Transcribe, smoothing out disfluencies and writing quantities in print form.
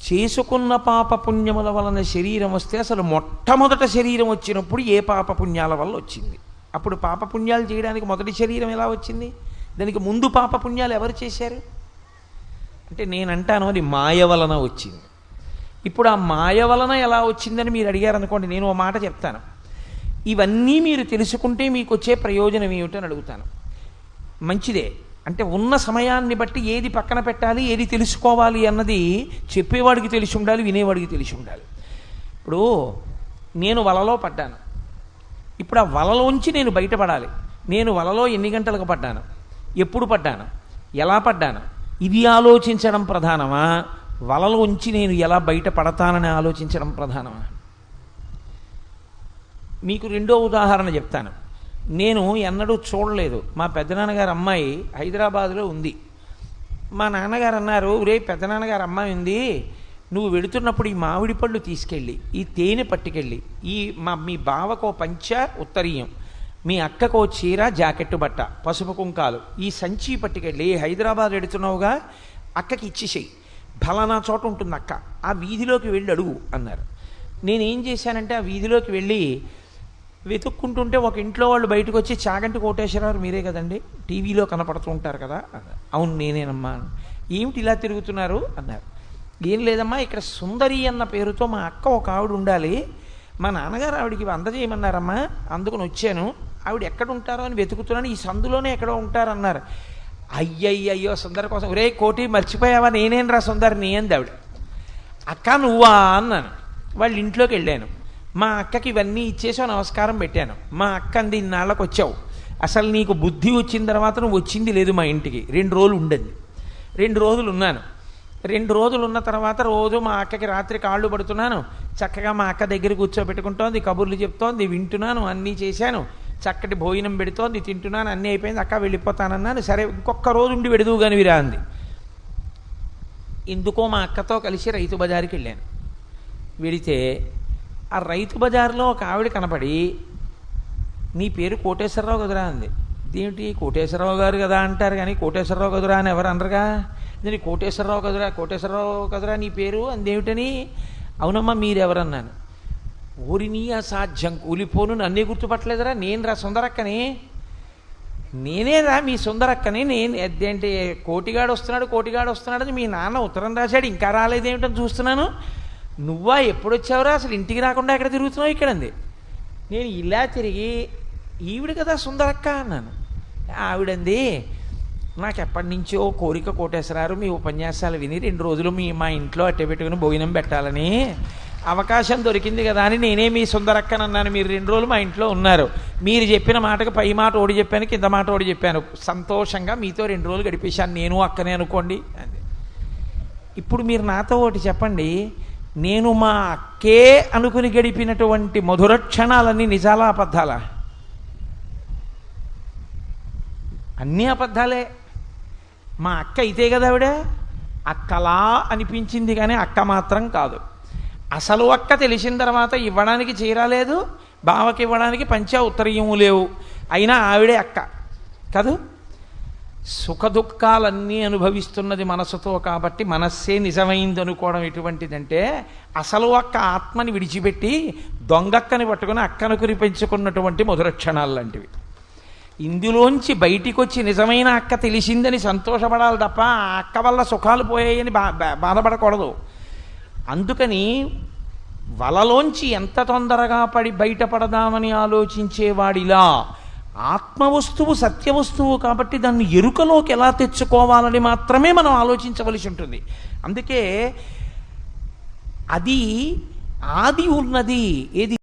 చేసుకున్న పాపపుణ్యముల వలన శరీరం వస్తే అసలు మొట్టమొదట శరీరం వచ్చినప్పుడు ఏ పాపపుణ్యాల వల్ల వచ్చింది? అప్పుడు పాపపుణ్యాలు చేయడానికి మొదటి శరీరం ఎలా వచ్చింది? దానికి ముందు పాపపుణ్యాలు ఎవరు చేశారు అంటే నేనంటాను అది మాయ వలన వచ్చింది. ఇప్పుడు ఆ మాయ వలన ఎలా వచ్చిందని మీరు అడిగారనుకోండి, నేను ఓ మాట చెప్తాను. ఇవన్నీ మీరు తెలుసుకుంటే మీకు వచ్చే ప్రయోజనం ఏమిటని అడుగుతాను. మంచిదే, అంటే ఉన్న సమయాన్ని బట్టి ఏది పక్కన పెట్టాలి, ఏది తెలుసుకోవాలి అన్నది చెప్పేవాడికి తెలిసి ఉండాలి, వినేవాడికి తెలిసి ఉండాలి. ఇప్పుడు నేను వలలో పడ్డాను, ఇప్పుడు ఆ వలలోంచి నేను బయటపడాలి. నేను వలలో ఎన్ని గంటలకు పడ్డాను, ఎప్పుడు పడ్డాను, ఎలా పడ్డాను, ఇది ఆలోచించడం ప్రధానమా, వలలోంచి నేను ఎలా బయటపడతానని ఆలోచించడం ప్రధానమా? మీకు రెండో ఉదాహరణ చెప్తాను. నేను ఎన్నడూ చూడలేదు, మా పెద్దనాన్నగారు అమ్మాయి హైదరాబాదులో ఉంది. మా నాన్నగారు అన్నారు, రే పెద్దనాన్నగారు అమ్మాయి ఉంది, నువ్వు వెడుతున్నప్పుడు ఈ మామిడి పళ్ళు తీసుకెళ్ళి, ఈ తేనె పట్టుకెళ్ళి, మీ బావకో పంచ ఉత్తరీయం, మీ అక్కకో చీర జాకెట్టు బట్ట పసుపు కుంకాలు, ఈ సంచి పట్టుకెళ్ళి హైదరాబాద్ వెడుతున్నావుగా అక్కకి ఇచ్చేసేయి, ఫలానా చోట ఉంటుంది అక్క, ఆ వీధిలోకి వెళ్ళి అడుగు అన్నారు. నేనేం చేశానంటే ఆ వీధిలోకి వెళ్ళి వెతుక్కుంటుంటే ఒక ఇంట్లో వాళ్ళు బయటకు వచ్చి, చాగంటి కోటేశ్వరరావు మీరే కదండి, టీవీలో కనపడుతూ ఉంటారు కదా అన్నారు. అవును నేనేనమ్మా. ఏమిటి ఇలా తిరుగుతున్నారు అన్నారు. ఏం లేదమ్మా, ఇక్కడ సుందరి అన్న పేరుతో మా అక్క ఒక ఆవిడ ఉండాలి, మా నాన్నగారు ఆవిడికి అందజేయమన్నారమ్మా, అందుకని వచ్చాను, ఆవిడ ఎక్కడ ఉంటారో అని వెతుకుతున్నాను, ఈ సందులోనే ఎక్కడో ఉంటారన్నారు. అయ్యయ్యో సుందరి కోసం, ఒరే కోటి మర్చిపోయావా, నేనేం రా సుందరిని అంది ఆవిడ. అక్క నువ్వా అన్నాను. వాళ్ళ ఇంట్లోకి వెళ్ళాను, మా అక్కకి ఇవన్నీ ఇచ్చేసి నమస్కారం పెట్టాను. మా అక్క అంది, ఇన్నాళ్ళకి వచ్చావు, అసలు నీకు బుద్ధి వచ్చిన తర్వాత నువ్వు వచ్చింది లేదు మా ఇంటికి, 2 రోజులు ఉండదు. 2 రోజులు ఉన్నాను. 2 రోజులు ఉన్న తర్వాత రోజు మా అక్కకి రాత్రి కాళ్ళు పడుతున్నాను, చక్కగా మా అక్క దగ్గర కూర్చోబెట్టుకుంటోంది, కబుర్లు చెప్తోంది, వింటున్నాను, అన్నీ చేశాను, చక్కటి భోజనం పెడుతోంది, తింటున్నాను, అన్నీ అయిపోయింది, అక్క వెళ్ళిపోతానన్నాను. సరే ఇంకొక రోజు ఉండి పెడుదువు కానీ విరా అంది. ఎందుకో మా అక్కతో కలిసి రైతు బజారుకి వెళ్ళాను. వెడితే ఆ రైతు బజార్లో ఒక ఆవిడ కనపడి, నీ పేరు కోటేశ్వరరావు కదురా అంది. ఇదేమిటి కోటేశ్వరరావు గారు కదా అంటారు కానీ కోటేశ్వరరావు కదురా అని ఎవరు అనరుగా. నేను కోటేశ్వరరావు కదురా, కోటేశ్వరరావు కదురా నీ పేరు అందేమిటని. అవునమ్మా మీరెవరన్నాను. ఊరిని అసాధ్యం కూలిపోను, నన్నే గుర్తుపట్టలేదురా, నేను రా సుందరక్కని, నేనేరా మీ సుందరక్కని. నేను అదేంటి కోటిగాడు వస్తున్నాడని మీ నాన్న ఉత్తరం రాశాడు, ఇంకా రాలేదేమిటని చూస్తున్నాను, నువ్వా ఎప్పుడొచ్చావురా, అసలు ఇంటికి రాకుండా ఎక్కడ తిరుగుతున్నావు ఇక్కడ అంది. నేను ఇలా తిరిగి, ఈవిడ కదా సుందరక్క అన్నాను. ఆవిడంది, నాకు ఎప్పటి నుంచో కోరిక కోటేశ్వరారు, మీ ఉపన్యాసాలు విని 2 రోజులు మా ఇంట్లో అట్టే పెట్టుకుని భోజనం పెట్టాలని, అవకాశం దొరికింది కదా అని నేనే మీ సుందరక్కనన్నాను. మీరు 2 రోజులు మా ఇంట్లో ఉన్నారు, మీరు చెప్పిన మాటకు పై మాట ఓడి చెప్పాను, కింద మాట ఓడి చెప్పాను, సంతోషంగా మీతో 2 రోజులు గడిపేశాను, నేను అక్కనే అనుకోండి అంది. ఇప్పుడు మీరు నాతో ఒకటి చెప్పండి, నేను మా అక్కే అనుకుని గడిపినటువంటి మధుర క్షణాలన్నీ నిజాలా అబద్ధాలా? అన్నీ అబద్ధాలే. మా అక్క అయితే కదా ఆవిడ అక్కలా అనిపించింది కానీ అక్క మాత్రం కాదు. అసలు అక్క తెలిసిన తర్వాత ఇవ్వడానికి చీరలేదు, బావకి ఇవ్వడానికి పంచా ఉత్తరీయము లేవు, అయినా ఆవిడే అక్క కాదు. సుఖ దుఃఖాలన్నీ అనుభవిస్తున్నది మనసుతో కాబట్టి మనస్సే నిజమైంది అనుకోవడం ఎటువంటిదంటే, అసలు అక్క ఆత్మని విడిచిపెట్టి దొంగక్కని పట్టుకుని అక్కను కురిపించుకున్నటువంటి మధుర క్షణాలు లాంటివి. ఇందులోంచి బయటికి వచ్చి నిజమైన అక్క తెలిసిందని సంతోషపడాలి తప్ప ఆ అక్క వల్ల సుఖాలు పోయాయని బాధపడకూడదు. అందుకని వలలోంచి ఎంత తొందరగా బయటపడదామని ఆలోచించేవాడిలా ఆత్మవస్తువు సత్యవస్తువు కాబట్టి దాన్ని ఎరుకలోకి ఎలా తెచ్చుకోవాలని మాత్రమే మనం ఆలోచించవలసి ఉంటుంది. అందుకే అది ఆది ఉన్నది ఏది